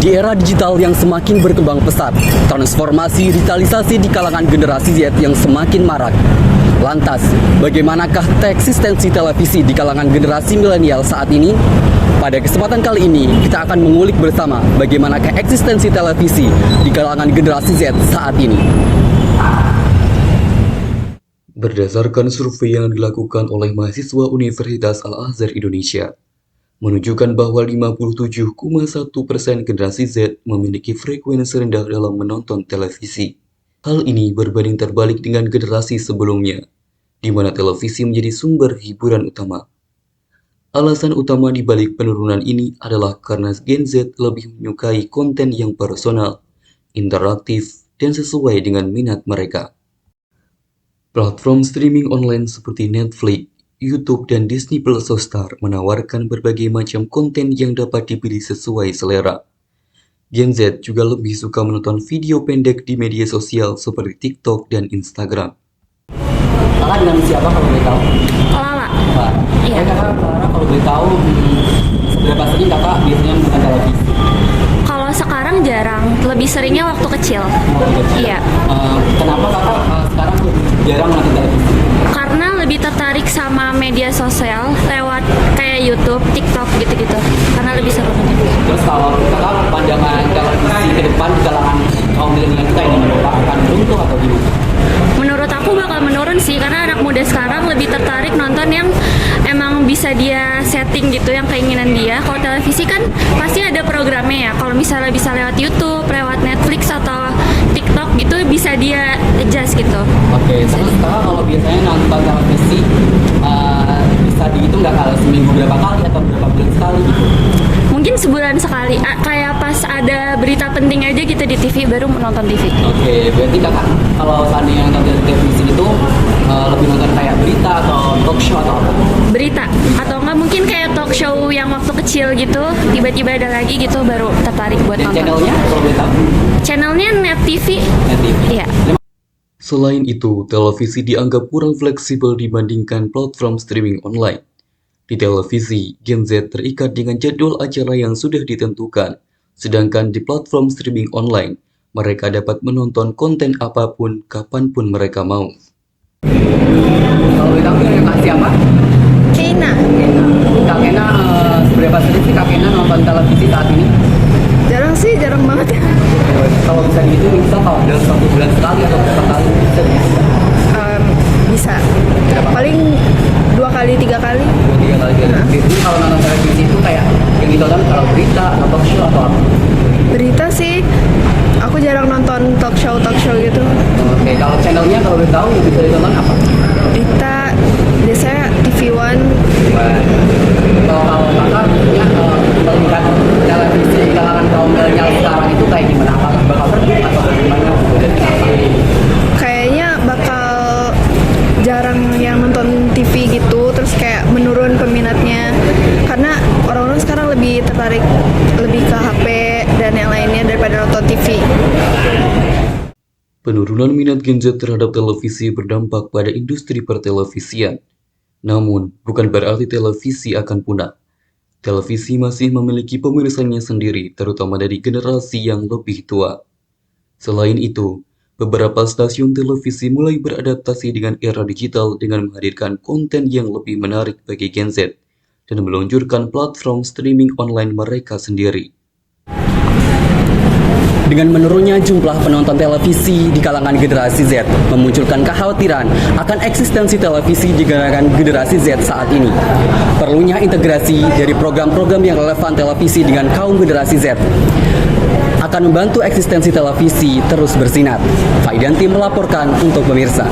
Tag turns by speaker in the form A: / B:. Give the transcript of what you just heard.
A: Di era digital yang semakin berkembang pesat, transformasi digitalisasi di kalangan generasi Z yang semakin marak. Lantas, bagaimanakah eksistensi televisi di kalangan generasi milenial saat ini? Pada kesempatan kali ini, kita akan mengulik bersama bagaimanakah eksistensi televisi di kalangan generasi Z saat ini.
B: Berdasarkan survei yang dilakukan oleh mahasiswa Universitas Al-Azhar Indonesia, menunjukkan bahwa 57,1% generasi Z memiliki frekuensi rendah dalam menonton televisi. Hal ini berbanding terbalik dengan generasi sebelumnya, di mana televisi menjadi sumber hiburan utama. Alasan utama di balik penurunan ini adalah karena Gen Z lebih menyukai konten yang personal, interaktif, dan sesuai dengan minat mereka. Platform streaming online seperti Netflix, YouTube, dan Disney Plus Hotstar menawarkan berbagai macam konten yang dapat dipilih sesuai selera. Gen Z juga lebih suka menonton video pendek di media sosial seperti TikTok dan Instagram.
A: Kakak dengan siapa kalau boleh tahu?
C: Lala.
A: Pak,
C: Iya.
A: Kakak kalau boleh tahu seberapa sering kakak biasanya menonton televisi?
C: Kalau sekarang jarang, lebih seringnya waktu kecil. Iya.
A: Kenapa kakak sekarang jarang menonton televisi?
C: Karena lebih tertarik sama media sosial lewat kayak YouTube, TikTok gitu-gitu. Karena lebih seru.
A: Terus kalau kakak pandangan televisi ke depan di kalangan kaum milenial kita ini akan runtuh atau gimana?
C: Menurut aku bakal menurun sih, karena anak muda sekarang lebih tertarik nonton yang emang bisa dia setting gitu, yang keinginan dia. Kalau televisi kan pasti ada programnya ya. Kalau misalnya bisa lewat YouTube, lewat Netflix atau TikTok gitu, bisa dia adjust gitu.
A: Oke, terus kakak kalau biasanya nonton televisi bisa dihitung nggak kalau seminggu berapa kali atau berapa bulan sekali gitu?
C: Mungkin sebulan sekali, kayak pas ada berita penting aja gitu di TV baru menonton TV.
A: Oke, berarti kakak kalau seandainya nonton televisi itu lebih nonton kayak berita atau talk show atau apa?
C: Berita atau enggak mungkin kayak talk show yang waktu kecil gitu, tiba-tiba ada lagi gitu baru tertarik buat
A: Dan
C: nonton.
A: channelnya kalau boleh tahu?
C: Channelnya Net TV.
A: Nanti.
C: Iya.
B: Selain itu, televisi dianggap kurang fleksibel dibandingkan platform streaming online. Di televisi, Gen Z terikat dengan jadwal acara yang sudah ditentukan, sedangkan di platform streaming online, mereka dapat menonton konten apapun, kapanpun mereka mau.
A: Kalau boleh tahu yang kak siapa?
C: Kena.
A: Kak Kena, seberapa sering sih Kak Kena nonton televisi saat ini?
D: Jarang sih, jarang banget ya.
A: Kalau bisa dihitung, misal kalau dalam 1 bulan sekali atau berapa kali bisa dihitung?
D: Bisa. Paling 2 kali, 3 kali.
A: 2-3 kali. Jadi kalau nonton televisi itu kayak yang ditonton kalau berita atau talk show atau apa?
D: Berita sih, aku jarang nonton talk show gitu.
A: Oke, kalau channelnya kalau boleh tahu yang bisa ditonton apa?
D: Berita biasanya TV One.
A: Kalau kakak ya melihat televisi di kalangan kaum milenial sekarang itu kayak gimana? Apakah bakal redup atau bagaimana? Dan kenapa?
D: Kayaknya bakal jarang yang nonton TV gitu, terus kayak menurun peminatnya. Karena orang-orang sekarang lebih tertarik lebih ke HP dan yang lainnya daripada nonton TV.
B: Penurunan minat Gen Z terhadap televisi berdampak pada industri pertelevisian. Namun, bukan berarti televisi akan punah. Televisi masih memiliki pemirsanya sendiri, terutama dari generasi yang lebih tua. Selain itu, beberapa stasiun televisi mulai beradaptasi dengan era digital dengan menghadirkan konten yang lebih menarik bagi Gen Z dan meluncurkan platform streaming online mereka sendiri.
A: Dengan menurunnya jumlah penonton televisi di kalangan generasi Z memunculkan kekhawatiran akan eksistensi televisi di kalangan generasi Z saat ini. Perlunya integrasi dari program-program yang relevan televisi dengan kaum generasi Z akan membantu eksistensi televisi terus bersinar. Faidanti melaporkan untuk pemirsa.